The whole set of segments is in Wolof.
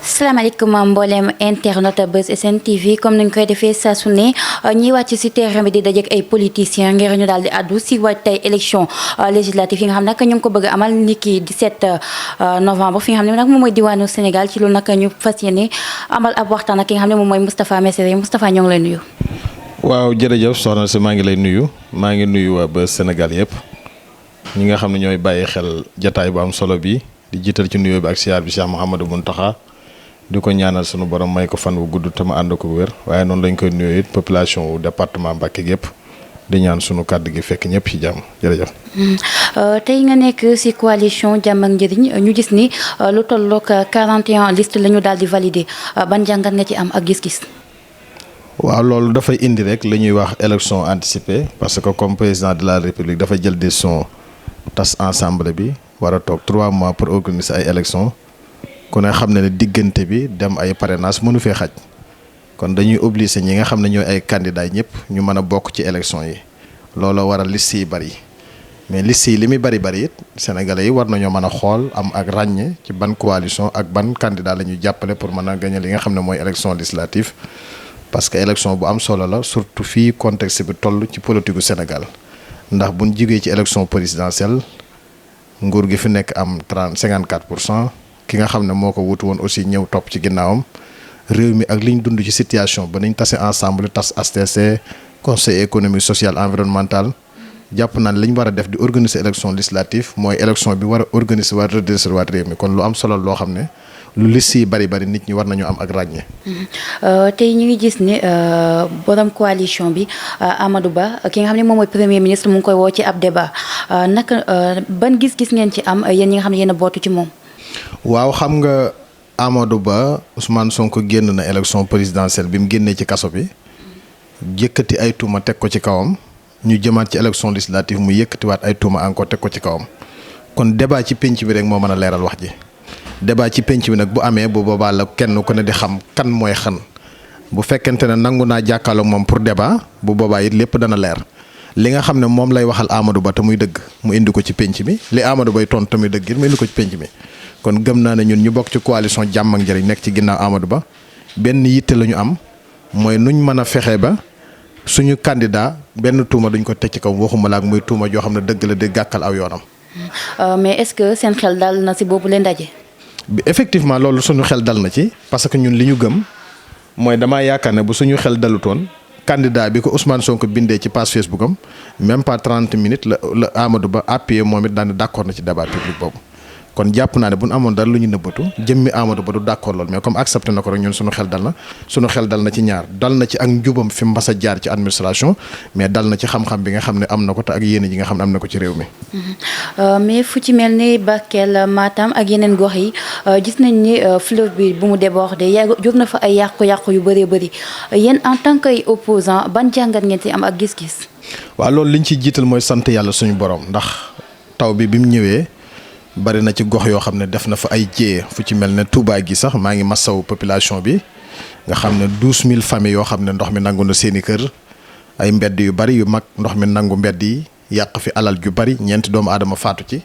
salaamaaleykum mboolem internet Buzz SN TV comme nañ koy defee saa su ne ñiy wàcc si terrain bi di dajeek ay politiciens ngir ñu daal di addu si waajtaay élection législative yi nga xam nag ñu ngi ko bëgg amal niki 17 novembre fi nga xam ne nag moom mooy diwaanu Sénégal ci loolu nag ñu fas yéene amal ab waxtaan ak ki nga xam ne moom mooy Moustapha Messere Moustapha ñoo ngi lay nuyu. waaw jërëjëf soxna si maa ngi lay nuyu maa ngi nuyu waa Buzz Sénégal yëpp ñi nga xam ne ñooy bàyyi xel jataay bu am solo bi di jiital ci nuyoo bi ak siyaar bi Cheikh Mouhamadou Mountakha di ko ñaanal sunu borom may ko fan wu gudd te ma ànd ko wér waaye noonu lañ koy nuyoo it population wu département Mbacké gépp di ñaan sunu kàddu gi fekk ñëpp ci jàmm jërëjëf. tey nga nekk ci coalition Jàmm ak Njëriñ ñu gis ni lu tollook 41 liste la ñu daal di valider ban jàngat nga ci am ak gis-gis. waaw loolu dafay indi rek li ñuy wax élection anticipée parce que comme président de la république dafa jël décision tas ensemble bi war a toog 3 mois pour organiser ay élections. ku ne xam ne diggante bi dem ay parrainage mënu fee xaj kon dañuy obligé ñi nga xam ne ñooy ay candidats ñëpp ñu mën a bokk ci élection yi looloo waral liste yi bari mais liste yi li muy bari it sénégalais yi war nañoo mën a xool am ak ràññe ci ban coalition ak ban candidat la ñuy jàppale pour mën a gagner li nga xam ne mooy élection législative parce que élection bu am solo la surtout fii contexte bi toll ci politique gu Sénégal ndax buñ jigee ci élection présidentielle nguur gi fi nekk am 54%. ki nga xam ne moo ko wutu woon aussi ñëw topp ci ginnaawam réew mi ak li ñu dund ci situation ba nañ tase ensemble tas HCC conseil économique social environnemental jàpp naa ne li ñu war a def di organiser élection législative mooy élection bi war a organiser waat redresser waat réew mi kon lu am solo loo xam ne lu liste yi bari nit ñi war nañu am ak ràññee. tey ñu ngi gis ne borom coalition bi Amadou Ba ki nga xam ne moom mooy premier ministre mu ngi koy woo ci ab débat naka ban gis-gis ngeen ci am yéen ñi nga xam ne yéen a bootu ci moom. waaw xam nga Amadou Ba Ousmane Sonko génn na élection présidentielle bi mu génnee ci kaso bi yëkkati ay tuuma teg ko ci kawam ñu jëmaat ci élection législative mu yëkkatiwaat ay tuuma encore teg ko ci kawam kon débat ci penc bi rek moo mën a leeral wax ji débat ci penc bi nag bu amee bu boobaa la kenn ku ne di xam kan mooy xan bu fekkente ne nangu naa jàkkaarloog moom pour débat bu boobaa it lépp dana leer li nga xam ne moom lay waxal Amadou Ba te muy dëgg mu indi ko ci penc mi li Amadou Bay tontu te muy dëgg it mu indi ko ci penc mi. kon gëm naa ne ñun ñu bokk ci coalition Jàmm ak Njëriñ nekk ci ginnaaw Amadou Ba benn yitte la ñu am mooy nuñ mën a fexe ba suñu candidat benn tuuma duñ ko teg ci kaw waxuma la ak muy tuuma joo xam ne dëgg la di gàkkal aw yoonam. mais est-ce que seen xel dal na ci boobu leen ndaje. effectivement loolu suñu xel dal na ci parce que ñun li ñu gëm mooy damaa yaakaar ne bu suñu xel dalutoon candidat bi ko Ousmane Sonko bindee ci page Facebook am même pas 30 minutes la Amadou Ba appuyé moom it daan d'accord na ci débat public boobu. kon jàpp naa ne bu ñu amoon dara lu ñu nëbbatu jëmmi Amadou Ba du d'accord lool mais comme accepté na ko rek ñun suñu xel dal na ci ñaar dal na ci ak njubam fi mbas a jaar ci administration mais dal na ci xam-xam bi nga xam ne am na ko te ak yéene ji nga xam ne am na ko ci réew mi. mais fu ci mel ni Bakel Matam ak yeneen gox yi gis nañ ni fleuve bi bu mu débordé jur na fa ay yàqu-yàqu yu bëree bëri yéen en tant que opposant ban jàngat ngeen ci am ak gis-gis. waaw loolu liñ ciy jiital mooy sant yàlla suñu borom ndax taw bi mu ñëwee. bari na ci gox yoo xam ne def na fa ay jéye fu ci mel ne Touba gi sax maa ngi masawu population bi nga xam ne 12000 familles yoo xam ne ndox mi nangu na seeni kër ay mbedd yu bari yu mag ndox mi nangu mbedd yi yàq fi alal ju bari ñeenti doomu aadama faatu ci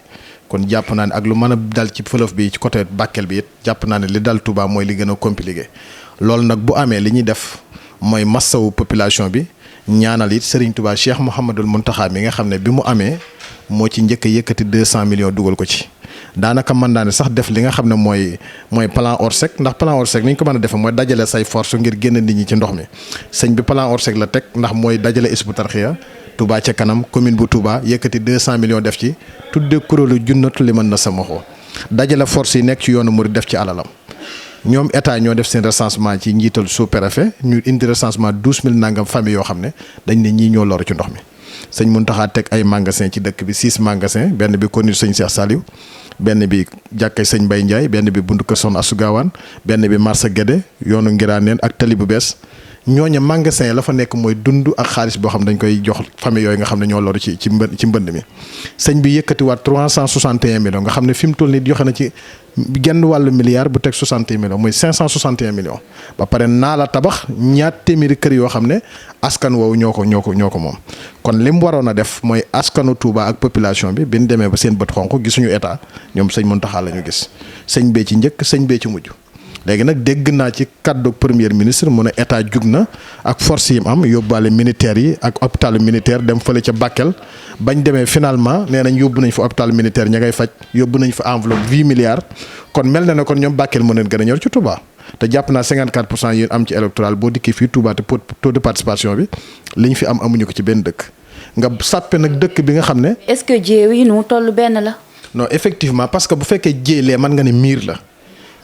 kon jàpp naa ne ak lu mën a dal ci fleuve bi ci côté Bakel bi it jàpp naa ne li dal Touba mooy li gën a compliqué loolu nag bu amee li ñuy def mooy masawu population bi ñaanal it Serigne Touba Cheikh Mouhamadul Mountakha mi nga xam ne bi mu amee moo ci njëkk a yëkkati 200 millions dugal ko ci. daanaka mën naa ne sax def li nga xam ne mooy plan Orsec ndax plan Orsec ni ñu ko mën a defee mooy dajale say force ngir génn nit ñi ci ndox mi sëñ bi plan Orsec la teg ndax mooy dajale Hizbut Tarqiyyah Touba ca kanam commune bu Touba yëkkati 200 millions def ci tudde kuréelu junnatu li mën na sama xoo dajale force yi nekk ci yoonu murid def ci alalam ñoom état ñoo def seen recensement ci njiital sous-préfet ñu indi recensement 12000 nangam famille yoo xam ne dañ ne ñii ñoo loru ci ndox mi sëñ Mountakha teg ay magasin ci dëkk bi 6 magasin benn bi ko ni sëñ Cheikh Saliou benn bi jàkkay sëñ Mbaye Ndiaye benn bi buntu kër Soxna Astou Gawane benn bi marché Guédé yoonu Ngiraneen ak tali bu bees ñooñu magasin la fa nekk mooy dund ak xaalis boo xam dañ koy jox famille yooyu nga xam ne ñoo loru ci mbënd mi sëñ bi yëkkatiwaat 361 millions nga xam ne fi mu toll nii joxe na ci genn wàllu milliard bu teg 61 millions muy 561 millions ba pare naa la tabax ñaar téeméeri kër yoo xam ne askan woowu ñoo ko moom kon li mu waroon a def mooy askanu Touba ak population bi ñu demee ba seen bët xonq gisuñu état ñoom sëñ Mountakha la ñu gis sëñ bee ci njëkk sëñ bee ci mujj léegi nag dégg naa ci kaddu premier ministre mu ne état jug na ak force yi mu am yóbbaale militaires yi ak hôpital militaire dem fële ca Bakel bañ demee finalement nee nañ yóbbu nañ fa hôpital militaire ña ngay faj yóbbu nañ fa enveloppe 8 milliards kon mel na ne kon ñoom Bakel moo leen gën a ñor ci Touba te jàpp naa 54% yi am ci électoral boo dikkee fii Touba te taux de participation bi li ñu fi am amuñu ko ci benn dëkk nga sàppe nag dëkk bi nga xam ne. est-ce que jéew yi nu toll benn la. non effectivement parce que bu fekkee jéelee mën nga ne miir la.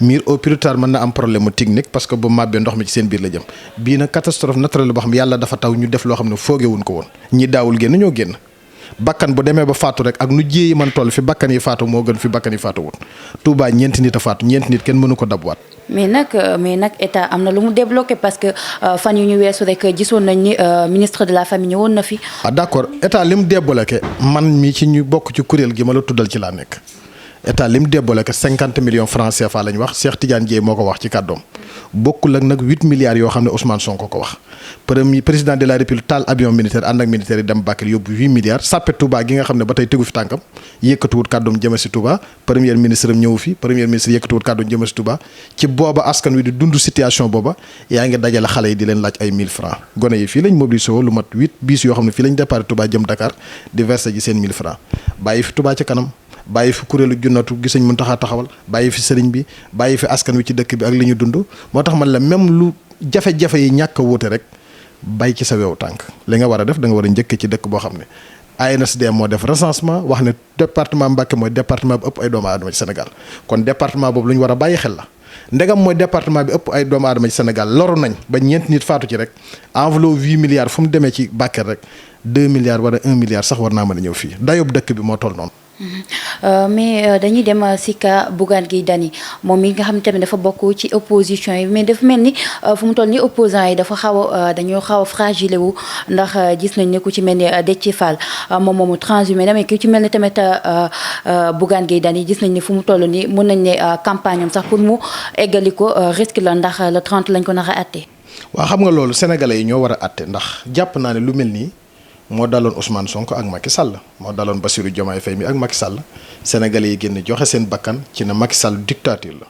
miir au plus tard mën na am problème technique parce que bu màbbee ndox mi ci seen biir la jëm bii nag catastrophe naturelle boo xam ne yàlla dafa taw ñu def loo xam ne foogewuñ ko woon ñi daawul génn ñoo génn bakkan bu demee ba faatu rek ak nu jéeyi man toll fi bakkan yi faatu moo gën fi bakkan yi faatu wut Touba ñeenti nit a faatu ñeenti nit kenn mënu ko dabwaat. mais nag état am na lu mu débloqué parce que fan yu ñu weesu rek gisoon nañ ni ministre de la famille ñëwoon na fi. d'accord état li mu débloqué man mii ci ñu bokk ci kuréel gi ma la tuddal ci laa nekk. état lim débloqué 50 millions francs CFA lañ wax Cheikh Tidiane Dièye moo ko wax ci kàddoom bokkul ak nag 8 milliards yoo xam ne Ousmane Sonko ko wax président de la République taal avion militaire ànd ak militaire yi dem Bakel yóbbu 8 milliards sàppe Touba gi nga xam ne ba tey tegu fi tànkam yëkkatuwut kàddoom jëme si Touba premier ministre am ñëw fi premier ministre yëkkatuwut kàddoom jëme si Touba ci booba askan wi di dund situation booba yaa ngi dajale xale yi di leen laaj ay 1000 francs gone yi fii lañ mobilisé woo lu mat 8 bis yoo xam ne fii lañ départ Touba jëm Dakar di verser ji seen 1000 francs bàyyi fi Touba ca kanam bàyyi fi kuréelu junnatu gis nañ mun taxawal bàyyi fi sëriñ bi bàyyi fi askan wi ci dëkk bi ak li ñu dund moo tax man la même lu jafe-jafe yi ñàkk a wuute rek bàyyi ci sa wewu tànk li nga war a def da nga war a njëkk ci dëkk boo xam ne ANSD moo def recensement wax ne département Mbacké mooy département bi ëpp ay doomu aadama ci Sénégal kon département boobu lu ñu war a bàyyi xel la ndegam mooy département bi ëpp ay doomu aadama ci Sénégal loru nañ ba ñeent nit faatu ci rek enveloppe 8 milliards fu mu demee ci Bakel rek 2 milliards wala 1 milliard sax war naa mën a ñëw fii dayob dëkk bi moo toll noonu. mais dañuy dem si ka Bougane Gueye Dany moom mi nga xam tamit dafa bokk ci opposition yi mais dafa mel ni fu mu toll ni opposants yi dafa dañoo xaw a fragile wu ndax gis nañ ne ku ci mel ni Déthié Fall moom moomu transhumé na mais ku ci mel ni tamit Bougane Gueye Dany gis nañ ne fu mu toll ni mën nañ ne campagne am sax pour mu eggali ko risque la ndax le 30 lañ ko nar a àtte. waaw xam nga loolu sénégalais yi ñoo war a àtte ndax jàpp naa ne lu mel nii moo daloon Ousmane Sonko ak Macky Sall moo daloon Bassirou Diomaye Faye mi ak Macky Sall sénégalais yi génn joxe seen bakkan ci ne Macky Sall dictature la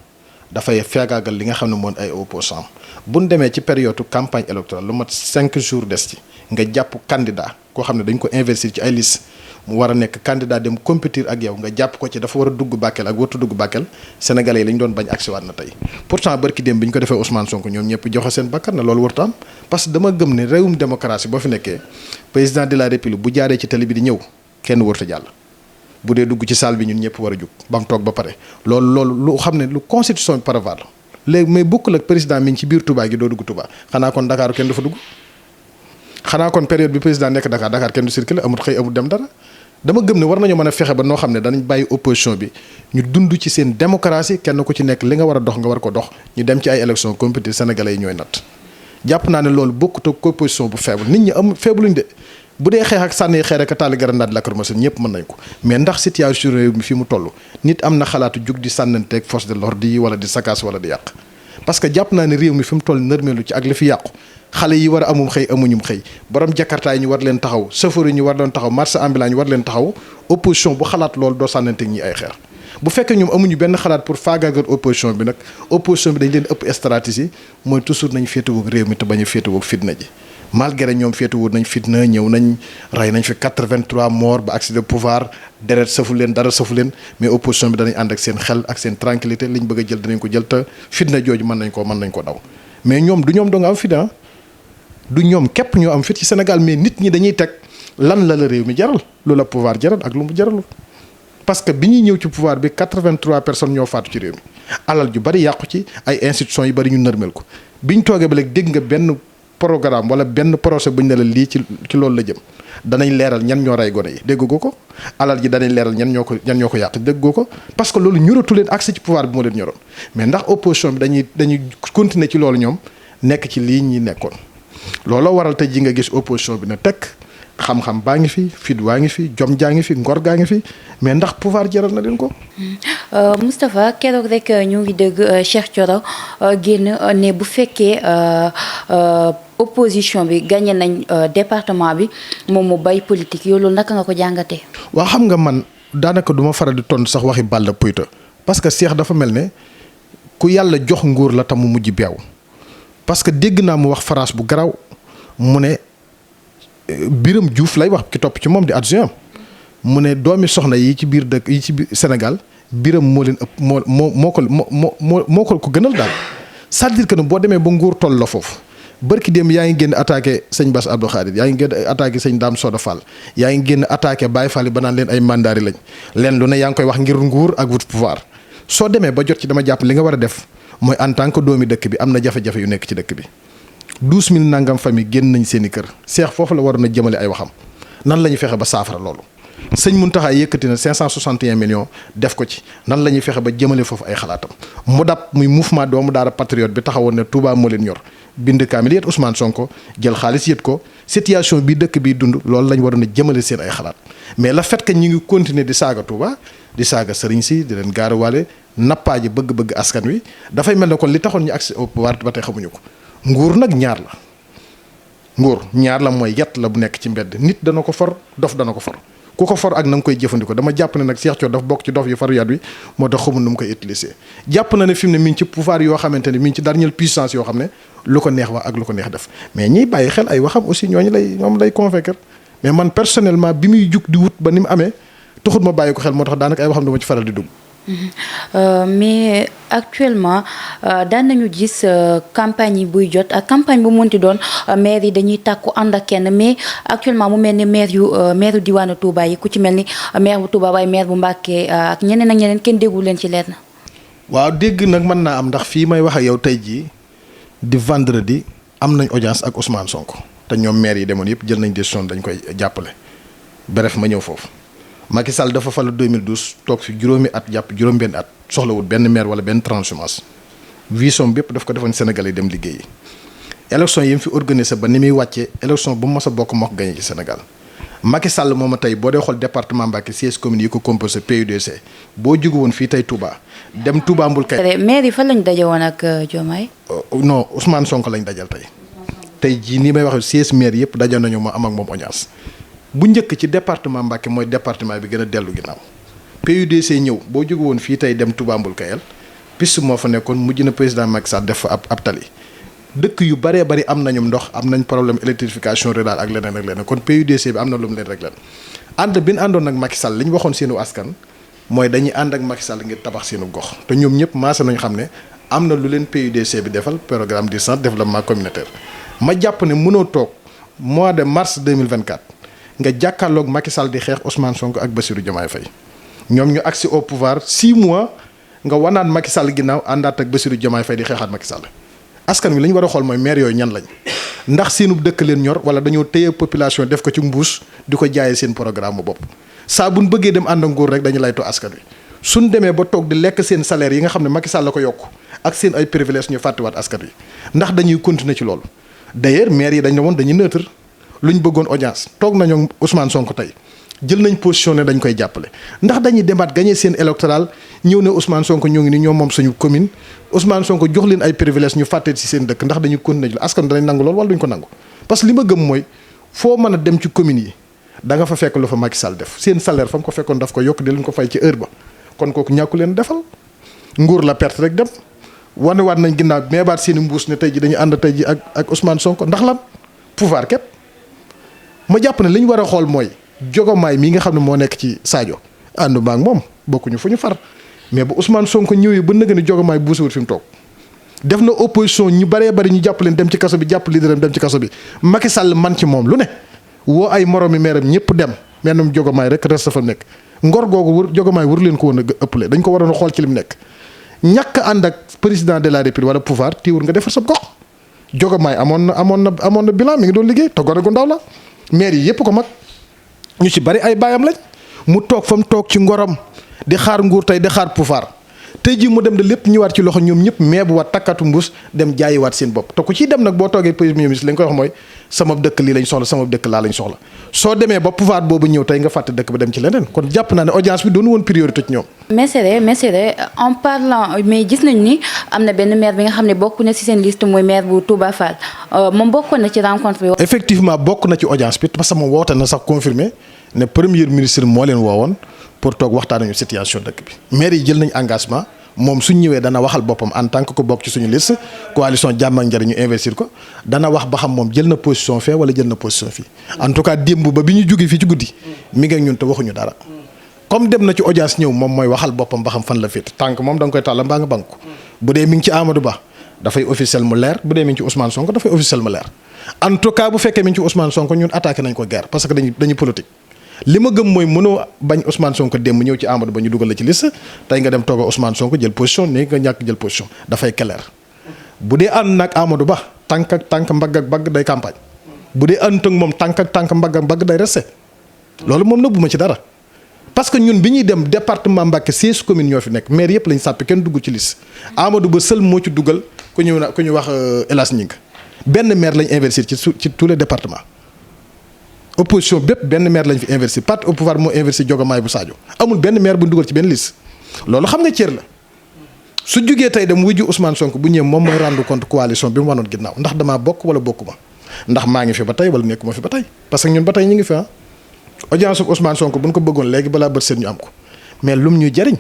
dafay feegaagal li nga xam ne moom ay opposants bu ñu demee ci période campagne électorale lu mat 5 jours des ci nga jàpp candidat koo xam ne dañ ko investir ci ay liste mu war a nekk candidat dem compétir ak yow nga jàpp ko ci dafa war a dugg Bakel ak wartu dugg Bakel sénégalais yi lañ doon bañ agsi waat na tey pourtant barki dem bi ñu ko defee Ousmane Sonko ñoom ñëpp joxe seen bakkan na loolu wartu am parce que dama gëm ne réewum démocratie boo fi nekkee président de la république bu jaaree ci télé bi di ñëw kenn warta jàll bu dee dugg ci salle bi ñun ñëpp war a jug ba mu toog ba pare loolu lu xam ne lu constitution bi prévoir la léegi mais bokkul ak président mi ngi ci biir Touba gi doo dugg Touba xanaa kon Dakar kenn du fa dugg xanaa kon période bi président nekk Dakar kenn du circulé amul xëy amul dem dara dama gëm ne war nañu mën a fexe ba noo xam ne danañ bàyyi opposition bi ñu dund ci seen démocratie kenn ku ci nekk li nga war a dox nga war ko dox ñu dem ci ay élection compétitive sénégalais yi ñooy natt jàpp naa ne loolu bokkut ak opposition bu faible nit ñi am faible luñ de bu dee xeex ak sànni xeer ak taali grenade lacrymogène ñëpp mën nañ ko mais ndax situation réew mi fi mu toll nit am na xalaatu jug di sànnanteeg force de l'ordre yi wala di sakaas wala di yàq parce que jàpp naa ne réew mi fi mu toll nërmeelu ci ak li fi yàqu xale yi war a amum xëy amuñum xëy borom jakarta yi ñu war leen taxaw chauffeur yi ñu war leen taxaw marché ambulant ñu war leen taxaw opposition bu xalaat loolu doo sànnanteeg ñi ay xeer bu fekkee ñoom amuñu benn xalaat pour faagaagal opposition bi nag opposition bi dañ leen ëpp stratégie mooy toujours nañ féetewoog réew mi te bañ a féetewoog fitna ji malgré ñoom féetewoog nañ fitna ñëw nañ rey nañ fi 83 morts ba accès de pouvoir deret safu leen dara safu leen mais opposition bi danañ ànd ak seen xel ak seen tranquillité liñ bëgg a jël danañ ko jël te fitna jooju mën nañ ko daw mais ñoom du ñoom doo nga am fitna du ñoom képp ñoo am fit ci Sénégal mais nit ñi dañuy teg lan la réew mi jaral lu la pouvoir jaral ak lu mu jaralul parce que bi ñuy ñëw ci pouvoir bi 83 personnes ñoo faatu ci réew mi alal ju bari yàqu ci ay institutions yu bari ñu nërmel ko biñ toogee ba léegi dégg nga benn programme wala benn projet bu ñu ne la lii ci loolu la jëm danañ leeral ñan ñoo rey gone yi dégg goo ko alal ji danañ leeral ñan ñoo ko yàq dégg goo ko parce que loolu ñoratu leen accès ci pouvoir bi moo leen ñoroon mais ndax opposition bi dañuy continuer ci loolu ñoom nekk ci lii ñi nekkoon looloo waral tey ji nga gis opposition bi na tekk xam-xam baa ngi fi fit waa ngi fi jom jaa ngi fi ngor gaa ngi fi mais ndax pouvoir jaral na leen ko. Moustapha keroog rek ñu ngi dégg Cheikh Thioro génn ne bu fekkee opposition bi gagné nañ département bi moom mu bay politique yow loolu naka nga ko jàngatee. waaw xam nga man daanaka du ma faral di tontu sax waxi Balla Puyta parce que Cheikh dafa mel ne ku yàlla jox nguur la tam mu mujj beew parce que dégg naa mu wax phrase bu garaw mu ne Birame Diouf lay wax ki topp ci moom di adjoint mu ne doomi soxna yi ci biir dëkk yi ci biir Sénégal Birame moo leen ëpp moo ko gënal daal c'est-à-dire que ne boo demee ba nguur toll la foofu bërki dem yaa ngi génn attaqué sëñ Bass Abdou Khadir yaa ngi génn attaqué sëñ Dame Soda Fall yaa ngi génn attaqué Baye Fall yi ba naan leen ay mandaari lañ leen lu ne yaa ngi koy wax ngir nguur ak wut pouvoir soo demee ba jot ci dama jàpp li nga war a def mooy en tant que doomi dëkk bi am na jafe-jafe yu nekk ci dëkk bi 12000 nangam famille génn nañ seen i kër seex foofu la waroon a jëmale ay waxam nan la ñuy fexe ba saafara loolu sëñ Mountakha yëkkati na 561 millions def ko ci nan la ñuy fexe ba jëmale foofu ay xalaatam mu dab muy mouvement doomu daara patriote bi taxawoon ne Touba moo leen ñor bind kaamil yet Ousmane Sonko jël xaalis yët ko situation bi dëkk bi dund loolu lañ waroon a jëmale seen ay xalaat mais le fait que ñu ngi continuer di saaga Touba di saaga sëriñ si di leen gaaruwaale nappaaji bëgg-bëgg askan wi dafay mel ne kon li taxoon ñu accès au pouvoir ba tey xamuñu ko nguur nag ñaar la nguur ñaar la mooy yet la bu nekk ci mbedd nit dana ko for dof dana ko for ku ko for ak na nga koy jëfandikoo dama jàpp ne nag Cheikh Thioro daf bokk ci dof yu faru yat wi moo tax xamul nu mu koy utiliser jàpp na ne fi mu ne mi ngi ci pouvoir yoo xamante ne mi ngi ci dernière puissance yoo xam ne lu ko neex wax ak lu ko neex def mais ñiy bàyyi xel ay waxam aussi ñoom lay convaincre mais man personnellement bi muy jug di wut ba ni mu amee taxut ma bàyyi ko xel moo tax daanaka ay waxam dama ci faral di dugg. mais actuellement daan nañu gis campagne yi buy jot ak campagne bu munti doon maire yi dañuy tàkku ànd ak kenn mais actuellement mu mel ni maire yu diwaanu Touba yi ku ci mel ni maire bu Touba waaye maire bu Mbacké ak ñeneen ak ñeneen kenn déggu leen ci leer na. waaw dégg nag mën naa am ndax fii may wax ak yow tey jii di vendredi am nañ audience ak Ousmane Sonko te ñoom maire yi demoon yëpp jël nañ décision dañ koy jàppale bref ma ñëw foofu. Macky Sall dafa falu 2012 toog fi juróomi at jàpp juróom-benn at soxlawul benn maire wala benn transhumance vision bépp daf ko defoon Sénégal yi dem liggéeyi élection yi mu fi organisé ba ni muy wàccee élection bu mu mës a bokk moo ko gagné ci Sénégal Macky Sall moom tey boo dee xool département Mbacké 16 communes yi ko composé PUDC boo jóge woon fii tey Touba dem Touba Mbul kay. maire yi fan lañ daje woon ak Diomaye. non Ousmane Sonko lañ dajal tey jii nii may wax 16 maires yëpp dajal nañu ma am ak moom audience. bu njëkk ci département Mbacké mooy département bi gën a dellu ginnaaw PUDC ñëw boo jóge woon fii tey dem Touba Mbul Kayel piste moo fa nekkoon mujj na président Macky Sall def fa ab tali dëkk yu bëree bëri am nañu ndox am nañ problème électrification rurale ak leneen kon PUDC bi am na lu mu leen rek leen ànd bi ñu àndoon ak Macky Sall li ñu waxoon seenu askan mooy dañuy ànd ak Macky Sall ngir tabax seenu gox te ñoom ñëpp maase nañu xam ne am na lu leen PUDC bi defal programme d'urgence développement communautaire ma jàpp ne mënoo toog mois de mars 2024 nga jàkkaarloog Macky Sall di xeex Ousmane Sonko ak Bassirou Diomaye Faye ñoom ñu agsi au pouvoir 6 mois nga wanaat Macky Sall ginnaaw àndaat ak Bassirou Diomaye Faye di xeexaat Macky Sall askan wi li ñu war a xool mooy maire yooyu ñan lañ ndax seenub dëkk leen ñor wala dañoo téye population def ko ci mbuus di ko jaayee seen programme bopp saa buñ bëggee dem ànd ak nguur rek dañu laytoo askan wi suñ demee ba toog di lekk seen salaire yi nga xam ne Macky Sall la ko yokk ak seen ay privilèges ñu fàttiwaat askan wi ndax dañuy continuer ci loolu d'ailleurs maire yi dañ ne woon dañuy neutre lu ñu bëggoon audience toog nañoo Ousmane Sonko tey jël nañ position ne dañ koy jàppale ndax dañuy demaat gagné seen électoral ñëw ne Ousmane Sonko ñoo ngi ni ñoom moom suñu commune Ousmane Sonko jox leen ay privilèges ñu fàtte ci seen dëkk ndax dañuy continuer askan danañ nangu lool wala duñ ko nangu parce que li ma gëm mooy foo mën a dem ci communes yi da nga fa fekk lu fa Macky Sall def seen salaire fa mu ko fekkoon daf ko yokk di leen ko fay ci heure ba kon kooku ñàkku leen defal nguur la perte rek dem wanewaat nañ ginnaaw meebaat seen i mbuus ne tey ji dañuy ànd tey ji ak Ousmane Sonko ndax lan pouvoir képp ma jàpp ne li ñu war a xool mooy jogomaay mii nga xam ne moo nekk ci Sadio àndu maag moom bokkuñu fu ñu far mais bu Ousmane Sonko ñëwee ba nëgë ne jogomaay buusawut fi mu toog def na opposition ñu bëree bëri ñu jàpp leen dem ci kaso bi jàpp leaderam dem ci kaso bi Macky Sall man ci moom lu ne woo ay moromi meeram ñëpp dem mennum jogomaay rek reste fa nekk ngor googu wër jogomaay wër leen ko woon a ëppale dañ ko waroon a xool ci lim nekk ñàkk ànd ak président de la république wala pouvoir tiiwul nga defar sa gox jogomaay amoon na bilan mi ngi doon liggéey te gone gu ndaw la maire yi yëpp ko mag ñu ci bari ay baayam lañ mu toog fa mu toog ci ngorom di xaar nguur tey di xaar pouvoir tey jii mu dem de lépp ñëwaat ci loxo ñoom ñëpp mais bu waat takkatu mbuus dem jaayiwaat seen bopp te ku ciy dem nag boo toogee premier ministre li nga koy wax mooy sama dëkk lii lañ soxla sama dëkk laa lañ soxla soo demee ba pouvoir boobu ñëw tey nga fàtte dëkk ba dem ci leneen kon jàpp naa ne audience bi doonu woon priorité ci ñoom. mais c'est en parlant mais gis nañ ni am na benn maire bi nga xam ne bokk na ci seen liste mooy maire bu Touba Fall moom bokkoon na ci rencontre bi. effectivement bokk na ci audience bi parce que moom woote na sax confirmé ne premier ministre moo leen woowoon pour toog waxtaan nañu situation dëkk bi maire yi jël nañ engagement moom suñ ñëwee dana waxal boppam en tant que ko bokk ci suñu liste coalition Jàmm ak Njariñ ñu investir ko dana wax ba xam moom jël na position fee wala jël na position fii en tout cas démb ba bi ñu jógee fii ci guddi mi ngi ak ñun te waxuñu dara comme dem na ci audience ñëw moom mooy waxal boppam ba xam fan la féet tànk moom da nga koy tàlla mbaa nga bank ko bu dee mi ngi ci Amadou Ba dafay officiel mu leer bu dee mi ngi ci Ousmane Sonko dafay officiel mu leer en tout cas bu fekkee mi ngi ci Ousmane Sonko ñun attaqué nañ ko guerre parce que dañuy politique li ma gëm mooy mënoo bañ Ousmane Sonko démb ñëw ci Amadou Ba ñu dugal la ci liste tey nga dem toog a Ousmane Sonko jël position nii nga ñàkk jël position dafay clair bu dee ànd nag Amadou Ba tànk ak tànk mbagg ak mbagg day campagne bu dee ànd ak moom tànk ak tànk mbagg ak mbagg day resté loolu moom nëbbu ma ci dara parce que ñun bi ñuy dem département Mbacké 16 communes ñoo fi nekk maire yëpp lañ sàppi kenn dugg ci liste Amadou Ba seul moo ci dugal ku ñu wax El Hadj Ñing benn maire lañ investir ci tous les départements opposition bépp benn maire lañ fi investir parti au pouvoir moo investir Diomaye bu Sadio amul benn maire bu ñu dugal ci benn liste loolu xam nga cër la su jugee tey dem wujju Ousmane Sonko bu ñëwee moom mooy rendre compte coalition bi mu wanoon ginnaaw ndax damaa bokk wala bokkuma ndax maa ngi fi ba tey wala nekkuma fi ba tey parce que ñun ba tey ñu ngi fi audience ak Ousmane Sonko bu ñu ko bëggoon léegi balaa bët seen ñu am ko mais lum ñu jëriñ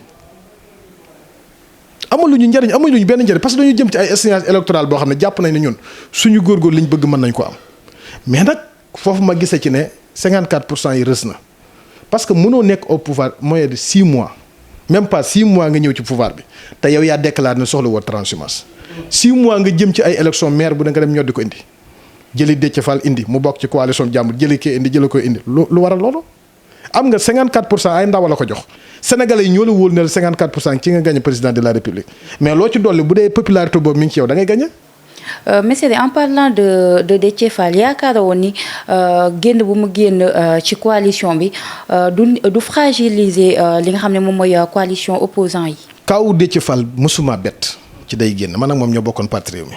amaluñu njëriñ amaluñu benn njëriñ parce que dañu jëm ci ay échéance électorale boo xam ne jàpp nañ ne ñun suñu góorgóorlu liñ bëgg mën nañ ko am mais nag foofu ma gisee ci ne 54% yi rës na parce que mënoo nekk au pouvoir moyen de 6 mois même pas 6 mois nga ñëw ci pouvoir bi te yow yaa déclaré ne soxla woo transhumance 6 mois nga jëm ci ay élection maire bu da nga dem ñoddi ko indi jëli Déthié Fall indi mu bokk ci coalition jàmbur jëli kii indi jëli ko indi lu waral loolu am nga 54% ay ndaw la ko jox sénégalais yi ñoo la wóol ne la 54% ci nga gagné président de la république mais loo ci dolli bu dee popularité boobu mi ngi ci yow da ngay gagné. Monsieur en parlant de Déthié Fall yaakaar woon ni génn bu mu génn ci coalition bi du fragiliser li nga xam ne moom mooy coalition opposant yi. kaw Déthié Fall mosuma bett ci day génn man ak moom ñoo bokkoon parti Rewmi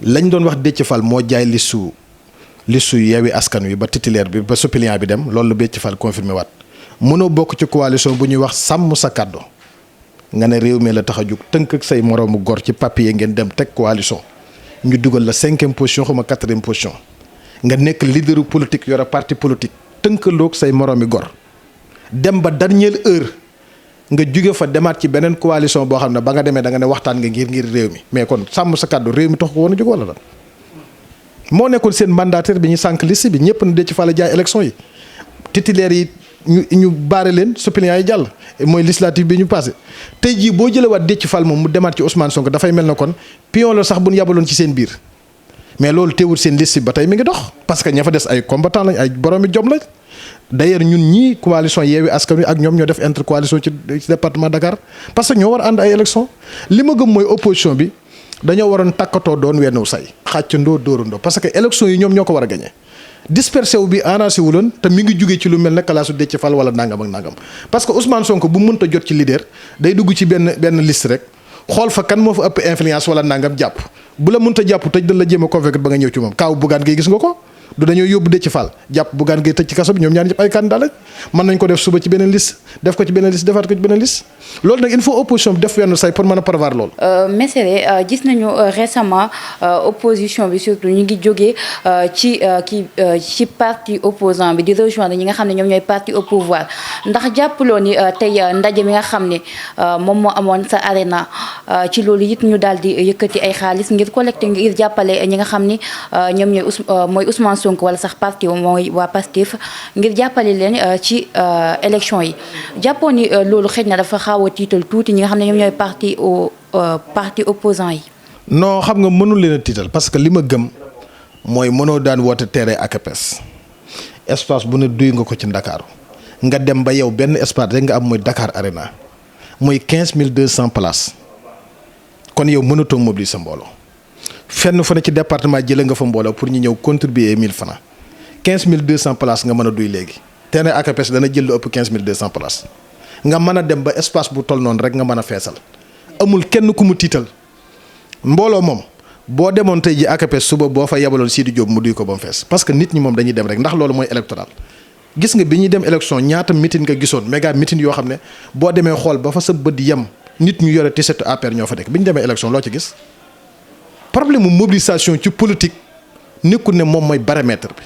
lañ doon wax Déthié Fall moo jaay listu Yewwi Askan Wi ba titulaire bi ba suppléant bi dem loolu la Déthié Fall confirmé waat mënoo bokk ci coalition bu ñuy wax sàmm sa kàddu nga ne réew mi la tax a jug tënk ak say moroomu gor ci papier ngeen dem teg coalition ñu dugal la 5e position xuma 4e position nga nekk leaderu politique yore parti politique tënkaloog say moroomi gor dem ba dernière heure nga jóge fa demaat ci beneen coalition boo xam ne ba nga demee da nga ne waxtaan nga ngir réew mi mais kon sàmm sa kàddu réew mi tax ko woon a jóg wala lan moo nekkoon seen mandataire bi ñu sànq liste bi ñëpp na Déthié Fall jaay élection yi titulaire yi ñu baare leen suppléants yi jàll mooy législative bi ñu passé tey jii boo jëlewaat Déthié Fall moom mu demaat ci Ousmane Sonko dafay mel na kon pion la sax bu ñu yabaloon ci seen biir mais loolu teewul seen liste bi ba tey mi ngi dox parce que ña fa des ay combattant lañ ay boroomi jom lañ d'ailleurs ñun ñii coalition Yewwi Askan Wi ak ñoom ñoo def intercoalition ci département Dakar parce que ñoo war ànd ay élection li ma gëm mooy opposition bi dañoo waroon takkatoo doon wenn say xàccandoo dóorandoo parce que élection yi ñoom ñoo ko war a gagné dispersé wu bi arrangé wu loon te mi ngi jugee ci lu mel ne kalaasu Déthié Fall wala nangam ak nangam parce que Ousmane Sonko bu mënta jot ci leader day dugg ci benn liste rek xool fa kan moo fa ëpp influence wala nangam jàpp bu la mënta jàpp tëj da la jéem a convaincre ba nga ñëw ci moom kaaw Bougane Gueye gis nga ko du dañoo yóbbu Déthié Fall jàpp Bougane Gueye tëj ci kaso bi ñoom ñaar ñëpp ay candidat lañ mën nañ ko def suba ci beneen liste def ko ci beneen liste defaat ko ci beneen liste loolu nag il faut opposition bi def wenn say pour mën a prévoir loolu. Messere gis nañu récemment opposition bi surtout ñu ngi jógee ci parti opposant bi di rejoindre ñi nga xam ne ñoom ñooy parti au pouvoir ndax jàppaloo ni tey ndaje mi nga xam ne moom moo amoon sa arena ci loolu it ñu daal di yëkkati ay xaalis ngir collecté ngir jàppale ñi nga xam ni ñoom ñooy mooy Ousmane Sonko wala sax parti mooy waa Pastef ngir jàppale leen ci élection yi jàppoo ni loolu xëy na dafa xaw a tiital tuuti ñi nga xam ne ñoom ñooy parti opposant yi. non xam nga mënul leen a tiital parce que li ma gëm mooy mënoo daan woote terrain ak APS espace bu ne duy nga ko ci Ndakaaru nga dem ba yow benn espace rek nga am mooy Dakar Arena mooy 15200 places kon yow mënatoo mobiliser mbooloo fenn fu ne ci département jëlee nga fa mbooloo pour ñu ñëw contribuer 1000 francs 15200 places nga mën a duy léegi terrain ak APS dana jël lu ëpp 15200 places nga mën a dem ba espace bu toll noonu rek nga mën a feesal amul kenn ku mu tiital mbooloo moom boo demoon tey ji APS suba boo fa yebaloon Sidi Diop mu duy ko ba mu fees parce que nit ñi moom dañuy dem rek ndax loolu mooy électoral gis nga bi ñuy dem élection ñaata meeting nga gisoon méga meeting yoo xam ne boo demee xool ba fa sa bët yem nit ñu yore tiset APR ñoo fa nekk bi ñu demee élection loo ci gis problème mu mobilisation ci politique nekkul ne moom mooy baromètre bi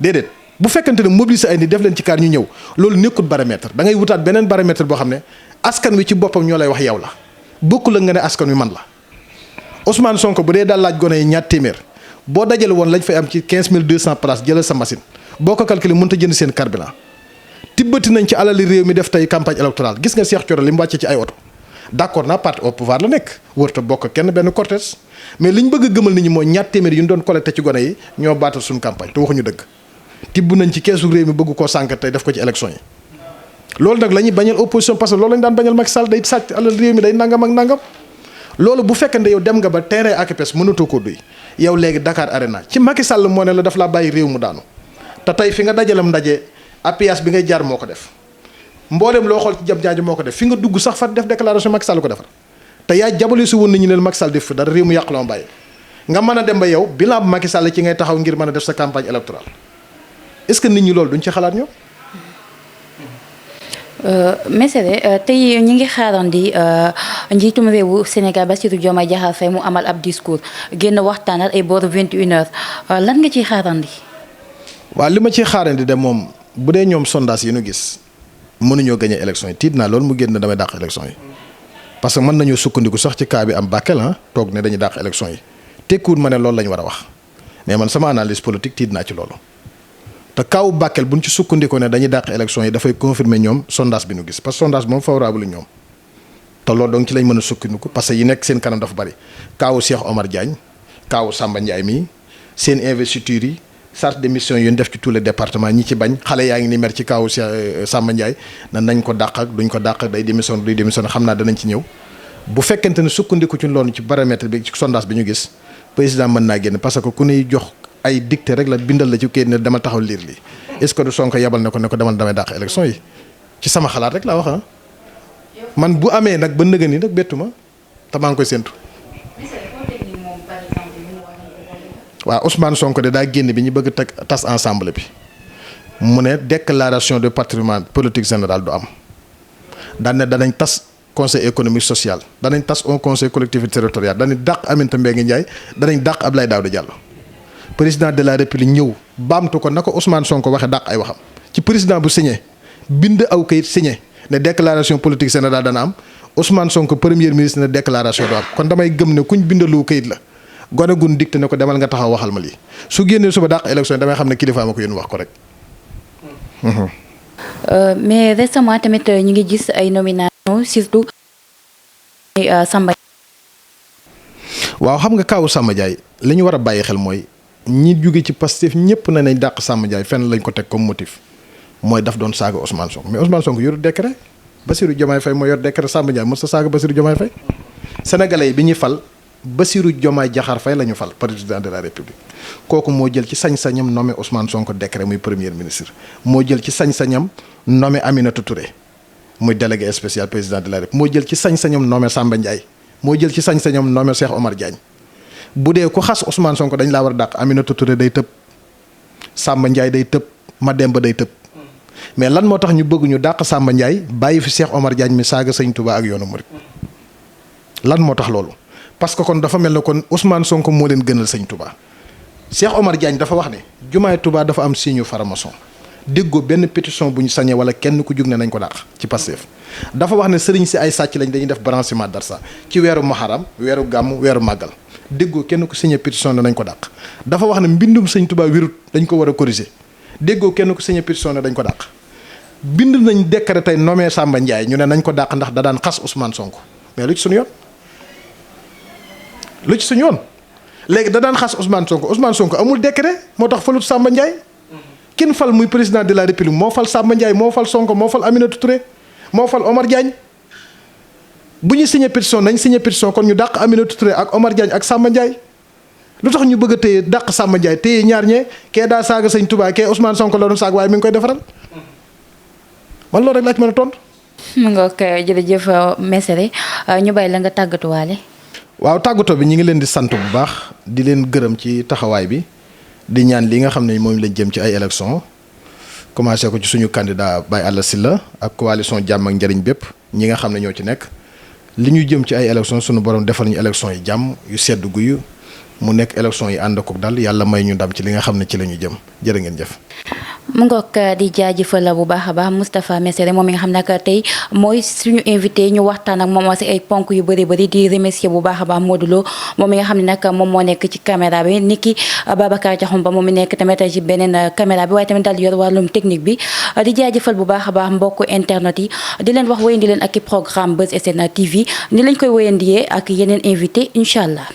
déedéet bu fekkente ne mobiliser ay nit def leen ci kaar ñu ñëw loolu nekkul baromètre da ngay wutaat beneen baromètre boo xam ne askan wi ci boppam ñoo lay wax yow la bokkul la nga ne askan wi man la Ousmane Sonko bu dee daal laaj gone yi ñaar téeméer boo dajale woon lañ fay am ci 15200 places jëlal sa machine boo ko calculé mënut a jënd seen carburant tibbati nañ ci alali réew mi def tey campagne électorale gis nga Cheikh Thioro li mu wàcce ci ay oto d'accord naa parti au pouvoir la nekk wërta bokk kenn benn cortège mais li ñu bëgg a gëmal nit ñi mooy ñaar téeméer yu ñu doon collecté ci gone yi ñoo baatal suñu campagne te waxuñu dëgg tibb nañ ci keesu réew mi bëgg koo sànq tey def ko ci élection yi loolu nag la ñuy bañal opposition parce que loolu lañu daan bañal Macky Sall day sàcc alal réew mi day nangam ak nangam loolu bu fekkente yow dem nga ba terrain APS mënatoo ko duy yow léegi Dakar Arena ci Macky Sall moo ne la daf laa bàyyi réew mu daanu te tey fi nga dajalam ndaje APS bi ngay jaar moo ko def mboolem loo xool ci jab jaajo moo ko def fi nga dugg sax fa def déclaration Macky Sall ko defar te yaa jabale si woon nañu ne Macky Sall def fi dara réew mu yàq la ma bàyyi nga mën a dem ba yow bilan bu Macky Sall ci ngay taxaw ngir mën a def sa campagne électorale est-ce que nit ñi loolu duñ ci xalaat ñoom. Mesere tey ñi ngi xaarandi njiitum réewu Sénégal Bassirou Diomaye Diakhar Faye mu amal ab discours génn waxtaanal ay booru 21h lan nga ciy xaarandi. waaw li ma ciy xaarandi de moom bu dee ñoom sondage yi ñu gis mënuñoo gagné élection yi tiit naa loolu mu génn damay dàq élection yi parce que mën nañoo sukkandiku sax ci cas bi am Bakel toog ne dañuy dàq élection yi tekkiwut ma ne loolu la ñu war a wax mais man sama analyse politique tiit naa ci loolu. te kaw Bakel buñ ci sukkandikoo ne dañuy dàq élection yi dafay confirmer ñoom sondage bi ñu gis parce que sondage moom favorable ñoom te loolu donc ci lañ mën a sukkandiku parce que yi nekk seen kanam dafa bari kaawu Cheikh Omar Diagne kaawu Samba Ndiaye mii seen investiture yi charte de mission yu ñu def ci tous les départements ñi ci bañ xale yaa ngi ni mer ci kaawu Cheikh Samba Ndiaye na nañ ko dàq ak duñ ko dàq day démission duy démission xam naa danañ ci ñëw bu fekkente ne sukkandiku ci loolu ci baromètre bi ci sondage bi ñu gis président mën naa génn parce que ku ñuy jox ay dicté rek la bindal la ci kayit ne dama taxaw liir lii est-ce que du Sonko yebal ne ko demal damay dàq élection yi ci sama xalaat rek laa wax man bu amee nag ba nëgën yi nag bettu ma te maa ngi koy séntu. waaw Ousmane Sonko de daa génn bi ñu bëgg teg tas ensemble bi mu ne déclaration de patrimoine politique général du am daan ne danañ tas conseil économique social danañ tas un conseil collectivité territoriale danañ dàq Aminata Mbengue Ndiaye danañ dàq Abdoulaye Daouda Diallo. président de la république ñëw baamtu ko na ko Ousmane Sonko waxe dàq ay waxam ci président bu signé bind aw kayit signé ne déclaration politique générale dana am Ousmane Sonko premier ministre ne déclaration du am kon damay gëm ne kuñ bindalu kayit la gone gun dicté ne ko demal nga taxaw waxal ma lii su génnee suba dàq élection damay xam ne kilifa ma ko yéen wax ko rek. mais récemment tamit ñu ngi gis ay nomination surtout Samba. waaw xam nga kaawu Samba Ndiaye li ñu war a bàyyi xel mooy. ñi jóge ci Pastef ñëpp ne nañ dàq Samba Ndiaye fenn lañ ko teg comme motif mooy daf doon saaga Ousmane Sonko mais Ousmane Sonko yoru décret Bassirou Diomaye Faye moo yor décret Samba Ndiaye mos sa saaga Bassirou Diomaye Faye sénégalais yi bi ñuy fal Bassirou Diomaye Diakhar Faye la ñu fal président de la république kooku moo jël ci sañ-sañam nommé Ousmane Sonko décret muy premier ministre moo jël ci sañ-sañam nommé Aminata Touré muy délégué spécial président de la république moo jël ci sañ-sañam nommé Samba Ndiaye moo jël ci sañ-sañam nommé Cheikh Omar Diagne bu dee ku xas Ousmane Sonko dañ laa war a dàq Aminata Touré day tëb Samba Ndiaye day tëb Mademba day tëb mais lan moo tax ñu bëgg ñu dàq Samba Ndiaye bàyyi fi Cheikh Omar Diagne mi saaga Sëñ Touba ak yoonu Murid lan moo tax loolu parce que kon dafa mel ne kon Ousmane Sonko moo leen gënal Sëñ Touba Cheikh Omar Diagne dafa wax ne jumaay Touba dafa am signe faramason déggoo benn pétition bu ñu sañee wala kenn ku jug ne nañ ko dàq ci Pastef dafa wax ne sëriñ si ay sàcc lañ dañuy def branchement d'argent ci weeru Muharram weeru gàmm weeru màggal déggoo kenn ku signé pétition ne nañ ko dàq dafa wax ne mbindum Sëñ Touba wérut dañ ko war a corriger déggoo kenn ku signé pétition ne dañ ko dàq bind nañ décret tey nommé Samba Ndiaye ñu ne nañ ko dàq ndax da daan xas Ousmane Sonko mais lu ci suñu yoon lu ci suñu yoon léegi da daan xas Ousmane Sonko amul décret moo tax falut Samba Ndiaye kin fal muy président de la république moo fal Samba Ndiaye moo fal Sonko moo fal Aminata Touré moo fal Omar Diagne bu ñu signé pétition nañ signé pétition kon ñu dàq Aminata Touré ak Omar Diagne ak Samba Ndiaye lu tax ñu bëgg a téye dàq Samba Ndiaye téye ñaar ñee kee daa saaga Sëñ Touba kee Ousmane Sonko la doon saag waaye mi ngi koy defaral man loolu rek laa ci mën a tontu. mu nga ko jërëjëf Mesere ñu bàyyi la nga tàggatuwaale. waaw tàggatoo bi ñu ngi leen di sant bu baax di leen gërëm ci taxawaay bi di ñaan li nga xam ne moom lañ jëm ci ay élections commencé ko ci suñu candidat Baye Alla Sylla ak coalition jàmm ak njëriñ bépp ñi nga xam ne ñoo ci nekk li ñu jëm ci ay élections suñu borom defal ñu élections yi jàmm yu sedd guyu mu nekk élections yi ànd ko dal yàlla may ñu ndam ci li nga xam ne ci la ñu jëm jërë ngeen jëf. mu ngoog di jaajëfal bu baax a baax Moustapha Messere moom mi nga xam ne tey mooy suñu invité ñu waxtaan ak moom si ay ponk yu bëri bëri di remercier bu baax a baax Modou Lo moom mi nga xam ne nag moom moo nekk ci caméra bi niki Babacar Diakhoumpa moom mi nekk tamit ci beneen caméra bi waaye tamit daal di yor wàllum technique bi di jaajëfal bu baax a baax mbokku internet yi di leen wax wéyandi leen ak i programme Buzz SN TV ni lañ koy wéyandiyee ak yeneen invité incha allah.